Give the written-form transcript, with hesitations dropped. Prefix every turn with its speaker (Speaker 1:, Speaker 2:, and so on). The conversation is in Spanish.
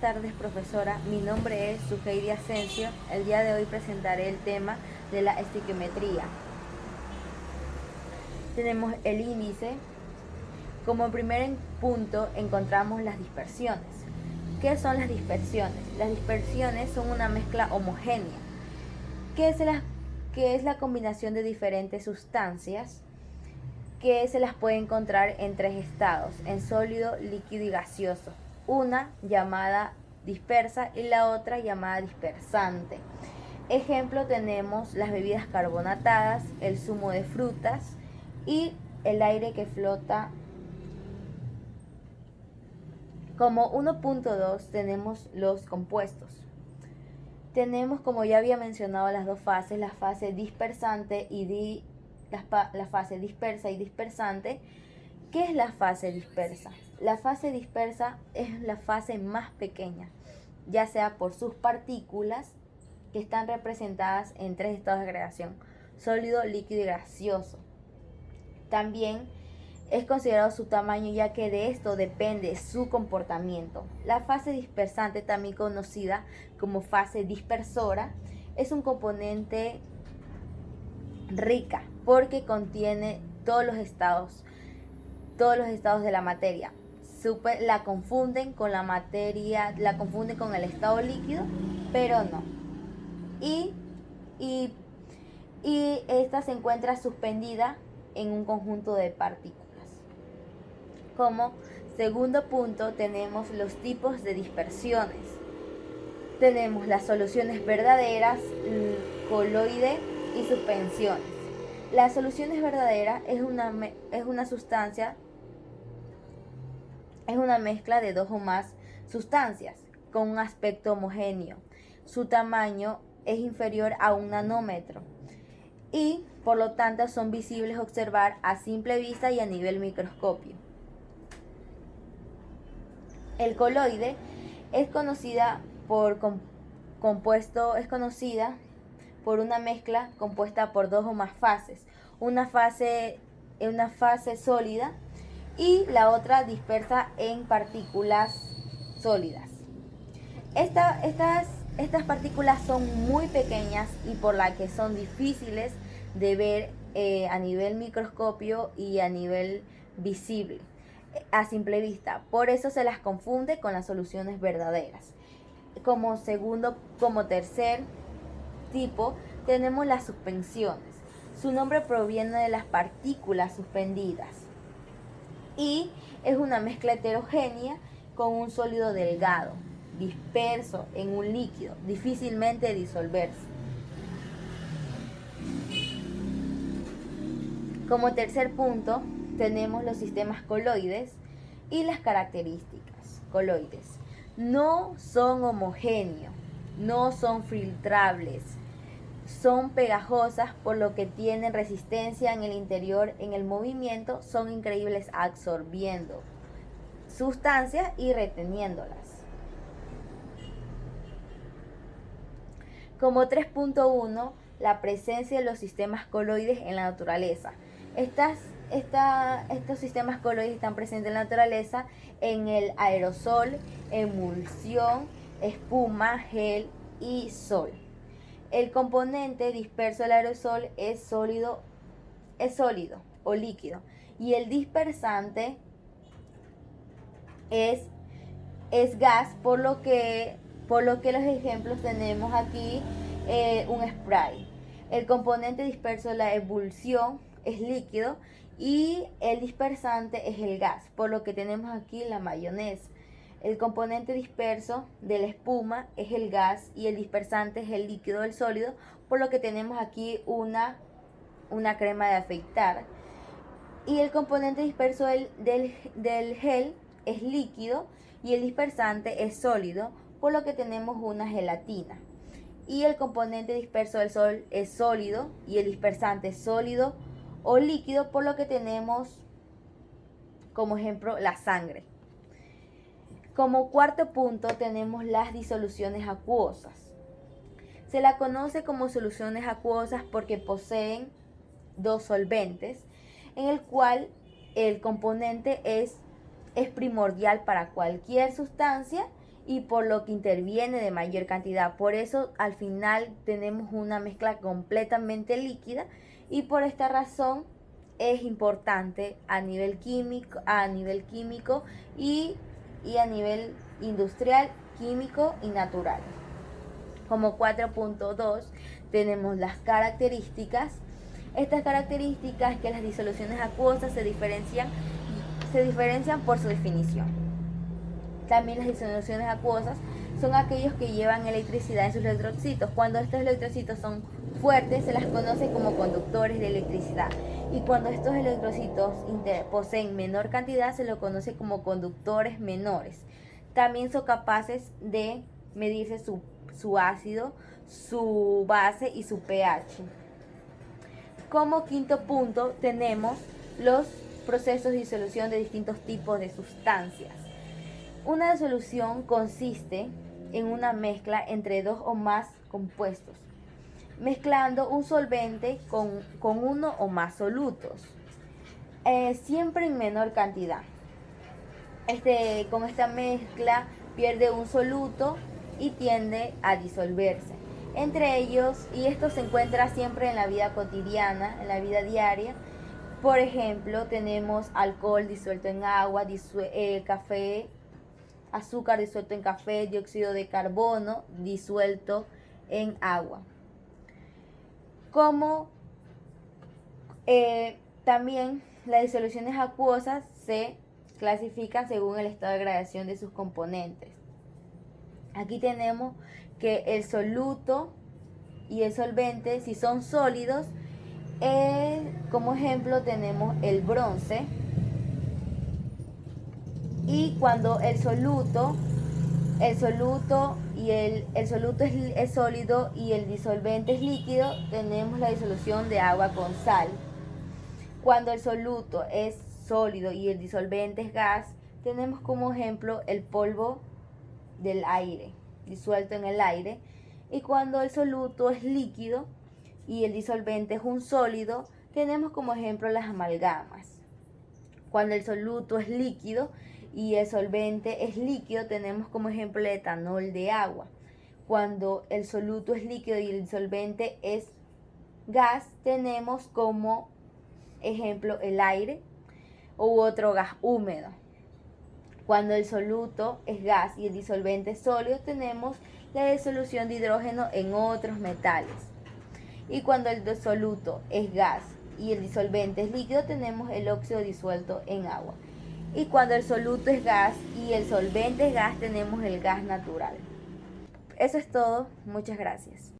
Speaker 1: tardes, profesora. Mi nombre es Suheiri Asensio. El día de hoy presentaré el tema de la estequiometría. Tenemos el índice. Como primer punto encontramos las dispersiones. ¿Qué son las dispersiones? Las dispersiones son una mezcla homogénea, que es la combinación de diferentes sustancias que se las puede encontrar en tres estados, en sólido, líquido y gaseoso. Una llamada dispersa y la otra llamada dispersante. Ejemplo, tenemos las bebidas carbonatadas, el zumo de frutas y el aire que flota. Como 1.2 tenemos los compuestos. Tenemos, como ya había mencionado, las dos fases, la fase dispersante y la fase dispersa y dispersante. ¿Qué es la fase dispersa? La fase dispersa es la fase más pequeña, ya sea por sus partículas, que están representadas en tres estados de agregación: sólido, líquido y gaseoso. También es considerado su tamaño, ya que de esto depende su comportamiento. La fase dispersante, también conocida como fase dispersora, es un componente rica porque contiene todos los estados de la materia. La confunden con la materia, la confunden con el estado líquido, pero no. Y esta se encuentra suspendida en un conjunto de partículas. Como segundo punto tenemos los tipos de dispersiones. Tenemos las soluciones verdaderas, coloide y suspensiones. Las soluciones verdaderas es una sustancia, es una mezcla de dos o más sustancias con un aspecto homogéneo. Su tamaño es inferior a 1 nanómetro y por lo tanto son visibles observar a simple vista y a nivel microscopio. El coloide es conocida por una mezcla compuesta por dos o más fases, una fase sólida y la otra dispersa en partículas sólidas. Estas partículas son muy pequeñas y por la que son difíciles de ver a nivel microscopio y a nivel visible a simple vista. Por eso se las confunde con las soluciones verdaderas. Como tercer tipo tenemos las suspensiones. Su nombre proviene de las partículas suspendidas y es una mezcla heterogénea con un sólido delgado, disperso en un líquido, difícilmente disolverse. Como tercer punto tenemos los sistemas coloides y las características. Coloides no son homogéneos, no son filtrables, son pegajosas, por lo que tienen resistencia en el interior, en el movimiento, son increíbles absorbiendo sustancias y reteniéndolas. Como 3.1, la presencia de los sistemas coloides en la naturaleza. Estos sistemas coloides están presentes en la naturaleza en el aerosol, emulsión, espuma, gel y sol. El componente disperso del aerosol es sólido o líquido, y el dispersante es gas, por lo que los ejemplos tenemos aquí un spray. El componente disperso de la emulsión es líquido y el dispersante es el gas, por lo que tenemos aquí la mayonesa. El componente disperso de la espuma es el gas y el dispersante es el líquido del sólido, por lo que tenemos aquí una crema de afeitar. Y el componente disperso del gel es líquido y el dispersante es sólido, por lo que tenemos una gelatina. Y el componente disperso del sol es sólido y el dispersante es sólido o líquido, por lo que tenemos como ejemplo la sangre. Como cuarto punto tenemos las disoluciones acuosas. Se la conoce como soluciones acuosas porque poseen dos solventes, en el cual el componente es primordial para cualquier sustancia y por lo que interviene de mayor cantidad. Por eso al final tenemos una mezcla completamente líquida y por esta razón es importante a nivel químico y a nivel industrial, químico y natural. Como 4.2 tenemos las características. Estas características que las disoluciones acuosas se diferencian por su definición. También las disoluciones acuosas son aquellos que llevan electricidad en sus electrocitos. Cuando estos electrocitos son fuertes se las conoce como conductores de electricidad. Y cuando estos electrocitos poseen menor cantidad se los conoce como conductores menores. También son capaces de medirse su ácido, su base y su pH. Como quinto punto tenemos los procesos de disolución de distintos tipos de sustancias. Una disolución consiste en una mezcla entre dos o más compuestos, mezclando un solvente con uno o más solutos, siempre en menor cantidad. Con esta mezcla pierde un soluto y tiende a disolverse. Entre ellos, y esto se encuentra siempre en la vida cotidiana, en la vida diaria. Por ejemplo, tenemos alcohol disuelto en agua, café, azúcar disuelto en café, dióxido de carbono disuelto en agua. Como también las disoluciones acuosas se clasifican según el estado de gradación de sus componentes. Aquí tenemos que el soluto y el solvente, si son sólidos, como ejemplo tenemos el bronce. Y cuando el soluto es sólido y el disolvente es líquido, tenemos la disolución de agua con sal. Cuando el soluto es sólido y el disolvente es gas, tenemos como ejemplo el polvo del aire, disuelto en el aire. Y cuando el soluto es líquido y el disolvente es un sólido, tenemos como ejemplo las amalgamas. Cuando el soluto es líquido y el solvente es líquido, tenemos como ejemplo el etanol de agua. Cuando el soluto es líquido y el disolvente es gas, tenemos como ejemplo el aire u otro gas húmedo. Cuando el soluto es gas y el disolvente es sólido, tenemos la disolución de hidrógeno en otros metales. Y cuando el soluto es gas y el disolvente es líquido, tenemos el óxido disuelto en agua. Y cuando el soluto es gas y el solvente es gas, tenemos el gas natural. Eso es todo. Muchas gracias.